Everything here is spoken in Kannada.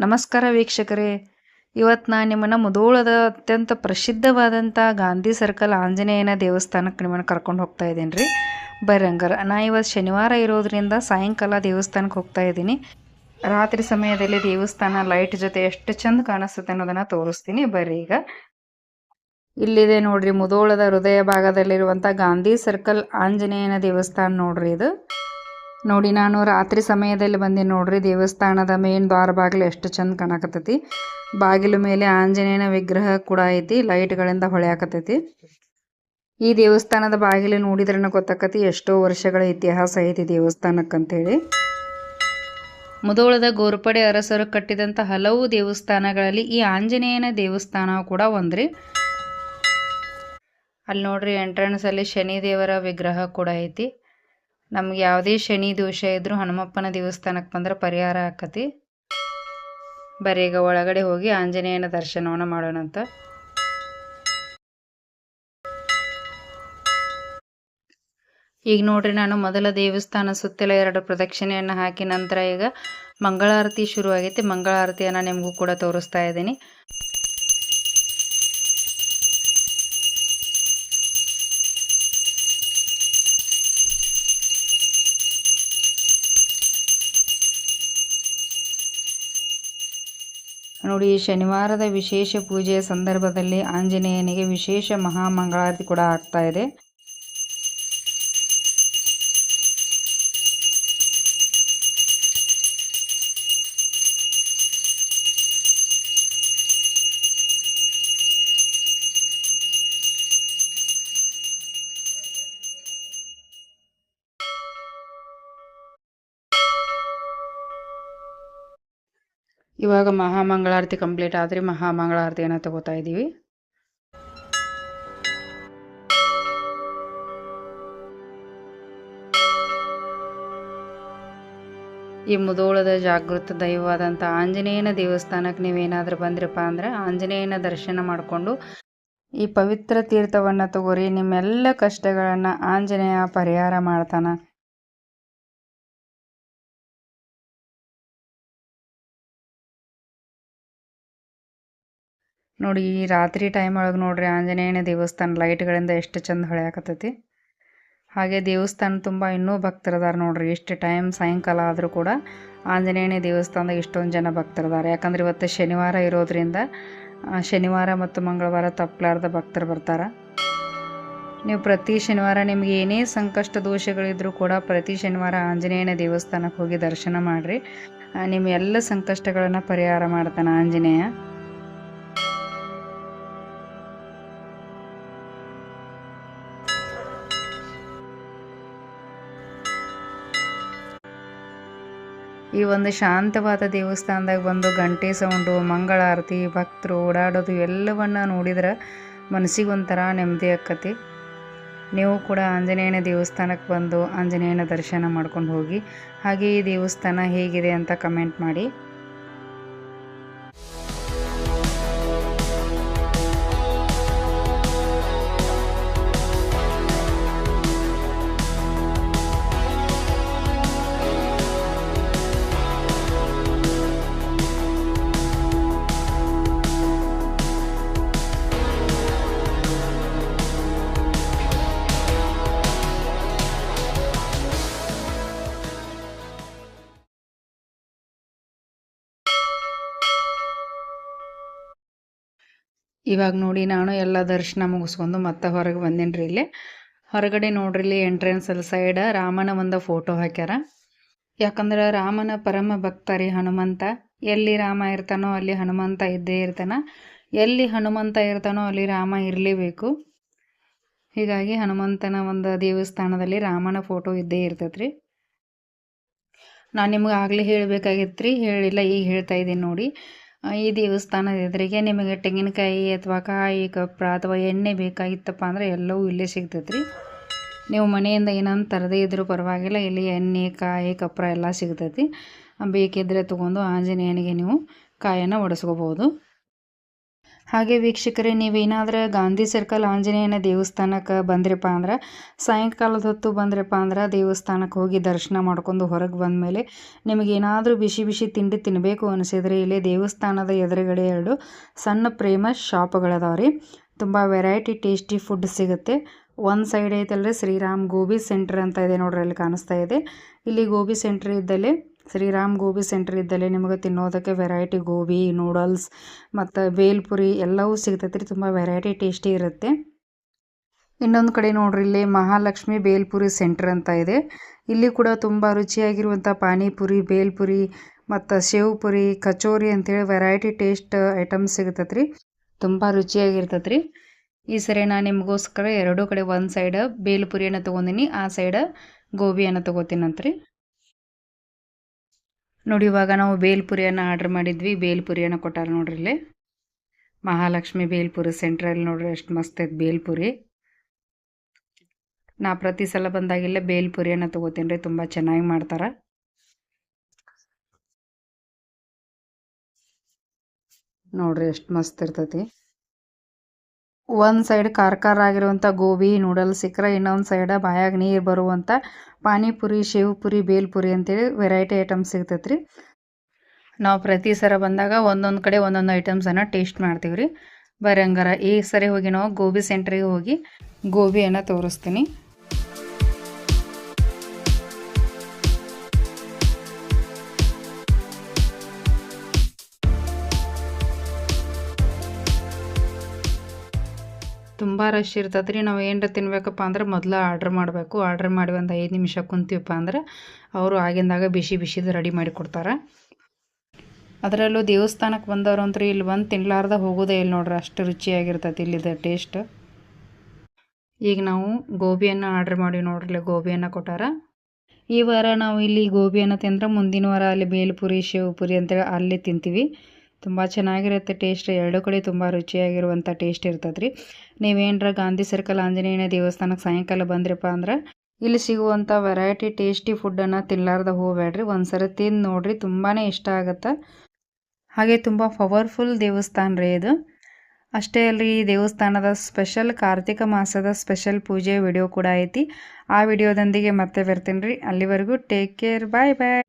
ನಮಸ್ಕಾರ ವೀಕ್ಷಕರೇ, ಇವತ್ತು ನಾನು ನಿಮ್ಮನ್ನು ಮುಧೋಳದ ಅತ್ಯಂತ ಪ್ರಸಿದ್ಧವಾದಂಥ ಗಾಂಧಿ ಸರ್ಕಲ್ ಆಂಜನೇಯನ ದೇವಸ್ಥಾನಕ್ಕೆ ನಿಮ್ಮನ್ನು ಕರ್ಕೊಂಡು ಹೋಗ್ತಾ ಇದ್ದೀನಿ ರೀ. ಬರಂಗರ ನಾ ಇವತ್ತು ಶನಿವಾರ ಇರೋದ್ರಿಂದ ಸಾಯಂಕಾಲ ದೇವಸ್ಥಾನಕ್ಕೆ ಹೋಗ್ತಾ ಇದ್ದೀನಿ. ರಾತ್ರಿ ಸಮಯದಲ್ಲಿ ದೇವಸ್ಥಾನ ಲೈಟ್ ಜೊತೆ ಎಷ್ಟು ಚಂದ ಕಾಣಿಸುತ್ತೆ ಅನ್ನೋದನ್ನು ತೋರಿಸ್ತೀನಿ. ಬರ್ರಿ ಈಗ ಇಲ್ಲಿದೆ ನೋಡ್ರಿ, ಮುಧೋಳದ ಹೃದಯ ಭಾಗದಲ್ಲಿರುವಂಥ ಗಾಂಧಿ ಸರ್ಕಲ್ ಆಂಜನೇಯನ ದೇವಸ್ಥಾನ ನೋಡ್ರಿ. ಇದು ನೋಡಿ, ನಾನು ರಾತ್ರಿ ಸಮಯದಲ್ಲಿ ಬಂದೀನಿ ನೋಡ್ರಿ. ದೇವಸ್ಥಾನದ ಮೇನ್ ದ್ವಾರ ಬಾಗಿಲು ಎಷ್ಟು ಚಂದ ಕಾಣಕತ್ತೈತಿ. ಬಾಗಿಲು ಮೇಲೆ ಆಂಜನೇಯನ ವಿಗ್ರಹ ಕೂಡ ಐತಿ, ಲೈಟ್ಗಳಿಂದ ಹೊಳೆಯಾಕತ್ತೈತಿ. ಈ ದೇವಸ್ಥಾನದ ಬಾಗಿಲು ನೋಡಿದ್ರನ ಗೊತ್ತಾಕತಿ ಎಷ್ಟೋ ವರ್ಷಗಳ ಇತಿಹಾಸ ಐತಿ ದೇವಸ್ಥಾನಕ್ಕಂತೇಳಿ. ಮುಧೋಳದ ಗೋರ್ಪಡೆ ಅರಸರು ಕಟ್ಟಿದಂಥ ಹಲವು ದೇವಸ್ಥಾನಗಳಲ್ಲಿ ಈ ಆಂಜನೇಯನ ದೇವಸ್ಥಾನ ಕೂಡ ಒಂದ್ರಿ. ಅಲ್ಲಿ ನೋಡ್ರಿ, ಎಂಟ್ರೆನ್ಸ್ ಅಲ್ಲಿ ಶನಿ ದೇವರ ವಿಗ್ರಹ ಕೂಡ ಐತಿ. ನಮ್ಗೆ ಯಾವುದೇ ಶನಿ ದೋಷ ಇದ್ರೂ ಹನುಮಪ್ಪನ ದೇವಸ್ಥಾನಕ್ಕೆ ಬಂದ್ರೆ ಪರಿಹಾರ ಆಕತಿ. ಬರೀ ಈಗ ಒಳಗಡೆ ಹೋಗಿ ಆಂಜನೇಯನ ದರ್ಶನವನ್ನು ಮಾಡೋಣಂತ. ಈಗ ನೋಡ್ರಿ, ನಾನು ಮೊದಲ ದೇವಸ್ಥಾನ ಸುತ್ತೆಲ್ಲ 2 ಪ್ರದಕ್ಷಿಣೆಯನ್ನು ಹಾಕಿ ನಂತರ ಈಗ ಮಂಗಳಾರತಿ ಶುರುವಾಗೈತಿ. ಮಂಗಳಾರತಿಯನ್ನು ನಿಮಗೂ ಕೂಡ ತೋರಿಸ್ತಾ ಇದ್ದೀನಿ. ನೋಡಿ, ಶನಿವಾರದ ವಿಶೇಷ ಪೂಜೆಯ ಸಂದರ್ಭದಲ್ಲಿ ಆಂಜನೇಯನಿಗೆ ವಿಶೇಷ ಮಹಾಮಂಗಳಾರತಿ ಕೂಡ ಆಗ್ತಾ ಇದೆ. ಇವಾಗ ಮಹಾಮಂಗಳಾರತಿ ಕಂಪ್ಲೀಟ್ ಆದರೆ ಮಹಾಮಂಗಳಾರತಿಯನ್ನು ತಗೋತಾ ಇದ್ದೀವಿ. ಈ ಮುಧೋಳದ ಜಾಗೃತ ದೈವವಾದಂಥ ಆಂಜನೇಯನ ದೇವಸ್ಥಾನಕ್ಕೆ ನೀವೇನಾದರೂ ಬಂದ್ರಪ್ಪ ಅಂದ್ರೆ ಆಂಜನೇಯನ ದರ್ಶನ ಮಾಡಿಕೊಂಡು ಈ ಪವಿತ್ರ ತೀರ್ಥವನ್ನು ತಗೋರಿ. ನಿಮ್ಮೆಲ್ಲ ಕಷ್ಟಗಳನ್ನು ಆಂಜನೇಯ ಪರಿಹಾರ ಮಾಡ್ತಾನೆ. ನೋಡಿ, ಈ ರಾತ್ರಿ ಟೈಮ್ ಒಳಗೆ ನೋಡ್ರಿ ಆಂಜನೇಯನ ದೇವಸ್ಥಾನ ಲೈಟ್ಗಳಿಂದ ಎಷ್ಟು ಚಂದ ಹೊಳೆಯಾಕತ್ತೈತಿ. ಹಾಗೆ ದೇವಸ್ಥಾನ ತುಂಬ ಇನ್ನೂ ಭಕ್ತರದಾರ ನೋಡ್ರಿ. ಎಷ್ಟು ಟೈಮ್ ಸಾಯಂಕಾಲ ಆದರೂ ಕೂಡ ಆಂಜನೇಯನ ದೇವಸ್ಥಾನದಾಗ ಇಷ್ಟೊಂದು ಜನ ಭಕ್ತರದಾರೆ. ಯಾಕಂದ್ರೆ ಇವತ್ತು ಶನಿವಾರ ಇರೋದ್ರಿಂದ ಶನಿವಾರ ಮತ್ತು ಮಂಗಳವಾರ ತಪ್ಪಲಾರ್ದ ಭಕ್ತರು ಬರ್ತಾರೆ. ನೀವು ಪ್ರತಿ ಶನಿವಾರ ನಿಮ್ಗೆ ಏನೇ ಸಂಕಷ್ಟ ದೋಷಗಳಿದ್ರೂ ಕೂಡ ಪ್ರತಿ ಶನಿವಾರ ಆಂಜನೇಯನ ದೇವಸ್ಥಾನಕ್ಕೆ ಹೋಗಿ ದರ್ಶನ ಮಾಡಿರಿ. ನಿಮ್ಮ ಎಲ್ಲ ಸಂಕಷ್ಟಗಳನ್ನು ಪರಿಹಾರ ಮಾಡ್ತಾನೆ ಆಂಜನೇಯ. ಈ ಒಂದು ಶಾಂತವಾದ ದೇವಸ್ಥಾನದಾಗ ಬಂದು ಗಂಟೆ ಸೌಂಡು, ಮಂಗಳಾರತಿ, ಭಕ್ತರು ಓಡಾಡೋದು ಎಲ್ಲವನ್ನು ನೋಡಿದ್ರೆ ಮನಸ್ಸಿಗೆ ಒಂಥರ ನೆಮ್ಮದಿ ಆಕ್ಕತಿ. ನೀವು ಕೂಡ ಆಂಜನೇಯನ ದೇವಸ್ಥಾನಕ್ಕೆ ಬಂದು ಆಂಜನೇಯನ ದರ್ಶನ ಮಾಡ್ಕೊಂಡು ಹೋಗಿ. ಹಾಗೆ ಈ ದೇವಸ್ಥಾನ ಹೇಗಿದೆ ಅಂತ ಕಮೆಂಟ್ ಮಾಡಿ. ಇವಾಗ ನೋಡಿ, ನಾನು ಎಲ್ಲ ದರ್ಶನ ಮುಗಿಸ್ಕೊಂಡು ಮತ್ತೆ ಹೊರಗೆ ಬಂದೇನಿ ರೀ. ಇಲ್ಲಿ ಹೊರಗಡೆ ನೋಡ್ರಿ, ಇಲ್ಲಿ ಎಂಟ್ರೆನ್ಸಲ್ಲಿ ಸೈಡ್ ರಾಮನ ಒಂದು ಫೋಟೋ ಹಾಕ್ಯಾರ. ಯಾಕಂದ್ರೆ ರಾಮನ ಪರಮ ಭಕ್ತ ರೀ ಹನುಮಂತ. ಎಲ್ಲಿ ರಾಮ ಇರ್ತಾನೋ ಅಲ್ಲಿ ಹನುಮಂತ ಇದ್ದೇ ಇರ್ತಾನ. ಎಲ್ಲಿ ಹನುಮಂತ ಇರ್ತಾನೋ ಅಲ್ಲಿ ರಾಮ ಇರಲೇಬೇಕು. ಹೀಗಾಗಿ ಹನುಮಂತನ ಒಂದು ದೇವಸ್ಥಾನದಲ್ಲಿ ರಾಮನ ಫೋಟೋ ಇದ್ದೇ ಇರ್ತೈತ್ರಿ. ನಾನು ನಿಮ್ಗೆ ಆಗಲೇ ಹೇಳಬೇಕಾಗಿತ್ತು ರೀ, ಹೇಳಿಲ್ಲ, ಈಗ ಹೇಳ್ತಾ ಇದ್ದೀನಿ ನೋಡಿ. ಈ ದೇವಸ್ಥಾನದ ಎದುರಿಗೆ ನಿಮಗೆ ತೆಂಗಿನಕಾಯಿ ಅಥವಾ ಕಾಯಿ, ಕಪ್ರ ಅಥವಾ ಎಣ್ಣೆ ಬೇಕಾಗಿತ್ತಪ್ಪ ಅಂದರೆ ಎಲ್ಲವೂ ಇಲ್ಲೇ ಸಿಗ್ತೈತೆ ರೀ. ನೀವು ಮನೆಯಿಂದ ಏನಂತ ತರದೇ ಇದ್ರೂ ಪರವಾಗಿಲ್ಲ, ಇಲ್ಲಿ ಎಣ್ಣೆ, ಕಾಯಿ, ಕಪ್ರ ಎಲ್ಲ ಸಿಗ್ತೈತಿ. ಬೇಕಿದ್ದರೆ ತೊಗೊಂಡು ಆಂಜನೇಯನಿಗೆ ನೀವು ಕಾಯನ್ನು ಒಡಿಸ್ಕೋಬೋದು. ಹಾಗೆ ವೀಕ್ಷಕರೇ, ನೀವೇನಾದರೂ ಗಾಂಧಿ ಸರ್ಕಲ್ ಆಂಜನೇಯನ ದೇವಸ್ಥಾನಕ್ಕೆ ಬಂದ್ರಪ್ಪ ಅಂದ್ರೆ ಸಾಯಂಕಾಲದ ಹೊತ್ತು ಬಂದ್ರಪ್ಪ ಅಂದ್ರೆ ದೇವಸ್ಥಾನಕ್ಕೆ ಹೋಗಿ ದರ್ಶನ ಮಾಡ್ಕೊಂಡು ಹೊರಗೆ ಬಂದಮೇಲೆ ನಿಮಗೇನಾದರೂ ಬಿಸಿ ಬಿಸಿ ತಿಂಡಿ ತಿನ್ನಬೇಕು ಅನಿಸಿದ್ರೆ ಇಲ್ಲೇ ದೇವಸ್ಥಾನದ ಎದುರುಗಡೆ 2 ಸಣ್ಣ ಫೇಮಸ್ ಶಾಪ್ಗಳದಾವೆ ರೀ. ತುಂಬ ವೆರೈಟಿ ಟೇಸ್ಟಿ ಫುಡ್ ಸಿಗುತ್ತೆ. ಒಂದು ಸೈಡ್ ಐತಲ್ರಿ ಶ್ರೀರಾಮ್ ಗೋಬಿ ಸೆಂಟರ್ ಅಂತ ಇದೆ ನೋಡ್ರಿ, ಅಲ್ಲಿ ಕಾಣಿಸ್ತಾ ಇದೆ. ಇಲ್ಲಿ ಗೋಬಿ ಸೆಂಟರ್ ಇದ್ದಲ್ಲಿ ಶ್ರೀರಾಮ್ ಗೋಬಿ ಸೆಂಟರ್ ಇದ್ದಲ್ಲಿ ನಿಮಗೆ ತಿನ್ನೋದಕ್ಕೆ ವೆರೈಟಿ ಗೋಬಿ ನೂಡಲ್ಸ್ ಮತ್ತು ಬೇಲ್ಪುರಿ ಎಲ್ಲವೂ ಸಿಗ್ತೈತೆ ರೀ. ತುಂಬ ವೆರೈಟಿ ಟೇಸ್ಟಿ ಇರುತ್ತೆ. ಇನ್ನೊಂದು ಕಡೆ ನೋಡ್ರಿ, ಇಲ್ಲಿ ಮಹಾಲಕ್ಷ್ಮಿ ಬೇಲ್ಪುರಿ ಸೆಂಟರ್ ಅಂತ ಇದೆ. ಇಲ್ಲಿ ಕೂಡ ತುಂಬ ರುಚಿಯಾಗಿರುವಂಥ ಪಾನಿಪುರಿ, ಬೇಲ್ಪುರಿ ಮತ್ತು ಶೇವ್ ಪುರಿ, ಕಚೋರಿ ಅಂತೇಳಿ ವೆರೈಟಿ ಟೇಸ್ಟ್ ಐಟಮ್ಸ್ ಸಿಗ್ತೈತೆ ರೀ. ತುಂಬ ರುಚಿಯಾಗಿರ್ತೈತೆ ರೀ. ಈ ಸರಿ ನಾನು ನಿಮಗೋಸ್ಕರ 2 ಕಡೆ ಒಂದು ಸೈಡ್ ಬೇಲ್ಪುರಿಯನ್ನು ತೊಗೊಂಡಿನಿ, ಆ ಸೈಡ್ ಗೋಬಿಯನ್ನು ತೊಗೋತೀನಂತ್ರಿ. ನೋಡಿ, ಇವಾಗ ನಾವು ಬೇಲ್ಪುರಿಯನ್ನು ಆರ್ಡ್ರ್ ಮಾಡಿದ್ವಿ. ಬೇಲ್ಪುರಿಯನ್ನು ಕೊಟ್ಟಾರ ನೋಡ್ರಿ ಇಲ್ಲಿ ಮಹಾಲಕ್ಷ್ಮಿ ಬೇಲ್ಪುರಿ ಸೆಂಟ್ರಲ್ಲಿ. ನೋಡ್ರಿ ಎಷ್ಟು ಮಸ್ತ್ ಐತೆ ಬೇಲ್ಪುರಿ. ನಾ ಪ್ರತಿ ಸಲ ಬಂದಾಗಿಲ್ಲ ಬೇಲ್ಪುರಿಯನ್ನು ತೊಗೋತೀನಿ ರೀ, ತುಂಬ ಚೆನ್ನಾಗಿ ಮಾಡ್ತಾರೆ. ನೋಡ್ರಿ ಎಷ್ಟು ಮಸ್ತ್ ಇರ್ತೈತಿ. ಒಂದು ಸೈಡ್ ಖಾರ ಆಗಿರುವಂಥ ಗೋಬಿ ನೂಡಲ್ಸ್ ಸಿಕ್ಕರೆ, ಇನ್ನೊಂದು ಸೈಡ ಬಾಯಾಗ ನೀರು ಬರುವಂಥ ಪಾನಿಪುರಿ, ಶೇವ್ ಪುರಿ, ಬೇಲ್ಪುರಿ ಅಂತೇಳಿ ವೆರೈಟಿ ಐಟಮ್ಸ್ ಸಿಗ್ತೈತೆ ರೀ. ನಾವು ಪ್ರತಿ ಸಲ ಬಂದಾಗ ಒಂದೊಂದು ಕಡೆ ಒಂದೊಂದು ಐಟಮ್ಸನ್ನು ಟೇಸ್ಟ್ ಮಾಡ್ತೀವಿ ರೀ. ಬರ್ರಿ ಹಂಗಾರ ಈ ಸರಿ ಹೋಗಿ ನಾವು ಗೋಬಿ ಸೆಂಟ್ರಿಗೆ ಹೋಗಿ ಗೋಬಿಯನ್ನು ತೋರಿಸ್ತೀನಿ. ತುಂಬ ರಶ್ ಇರ್ತದೆ ರೀ. ನಾವು ಏನರ ತಿನ್ಬೇಕಪ್ಪ ಅಂದ್ರೆ ಮೊದಲು ಆರ್ಡ್ರ್ ಮಾಡಬೇಕು. ಆರ್ಡ್ರ್ ಮಾಡಿ ಒಂದು 5 ನಿಮಿಷ ಕುಂತೀವಪ್ಪ ಅಂದ್ರೆ ಅವರು ಆಗಿಂದಾಗ ಬಿಸಿ ಬಿಸಿದು ರೆಡಿ ಮಾಡಿ ಕೊಡ್ತಾರೆ. ಅದರಲ್ಲೂ ದೇವಸ್ಥಾನಕ್ಕೆ ಬಂದವರು ಅಂತೂ ಇಲ್ಲಿ ಬಂದು ತಿನ್ಲಾರ್ದ ಹೋಗೋದೇ ಇಲ್ಲ ನೋಡ್ರಿ, ಅಷ್ಟು ರುಚಿಯಾಗಿರ್ತೈತಿ ಇಲ್ಲಿದ ಟೇಸ್ಟ್. ಈಗ ನಾವು ಗೋಬಿಯನ್ನು ಆರ್ಡ್ರ್ ಮಾಡಿ ನೋಡ್ರಿ, ಗೋಬಿಯನ್ನು ಕೊಟ್ಟಾರ. ಈ ವಾರ ನಾವು ಇಲ್ಲಿ ಗೋಬಿಯನ್ನು ತಿಂದ್ರೆ ಮುಂದಿನ ವಾರ ಅಲ್ಲಿ ಬೇಲ್ಪುರಿ, ಶೇವ್ ಪುರಿ ಅಂತೇಳಿ ಅಲ್ಲಿ ತಿಂತೀವಿ. ತುಂಬ ಚೆನ್ನಾಗಿರುತ್ತೆ ಟೇಸ್ಟ್. 2 ಕಡೆ ತುಂಬ ರುಚಿಯಾಗಿರುವಂಥ ಟೇಸ್ಟ್ ಇರ್ತದೆ ರೀ. ನೀವೇನರ ಗಾಂಧಿ ಸರ್ಕಲ್ ಆಂಜನೇಯನ ದೇವಸ್ಥಾನಕ್ಕೆ ಸಾಯಂಕಾಲ ಬಂದ್ರಪ್ಪ ಅಂದ್ರೆ ಇಲ್ಲಿ ಸಿಗುವಂಥ ವೆರೈಟಿ ಟೇಸ್ಟಿ ಫುಡ್ಡನ್ನು ತಿನ್ನಲಾರ್ದ ಹೋಗಬೇಡ್ರಿ. ಒಂದ್ಸರಿ ತಿಂದು ನೋಡಿರಿ, ತುಂಬಾ ಇಷ್ಟ ಆಗುತ್ತೆ. ಹಾಗೆ ತುಂಬ ಪವರ್ಫುಲ್ ದೇವಸ್ಥಾನ ರೀ ಇದು. ಅಷ್ಟೇ ಅಲ್ಲರಿ, ಈ ದೇವಸ್ಥಾನದ ಸ್ಪೆಷಲ್ ಕಾರ್ತಿಕ ಮಾಸದ ಸ್ಪೆಷಲ್ ಪೂಜೆ ವಿಡಿಯೋ ಕೂಡ ಐತಿ. ಆ ವಿಡಿಯೋದೊಂದಿಗೆ ಮತ್ತೆ ಬರ್ತೀನಿ ರೀ. ಅಲ್ಲಿವರೆಗೂ ಟೇಕ್ ಕೇರ್, ಬಾಯ್ ಬಾಯ್.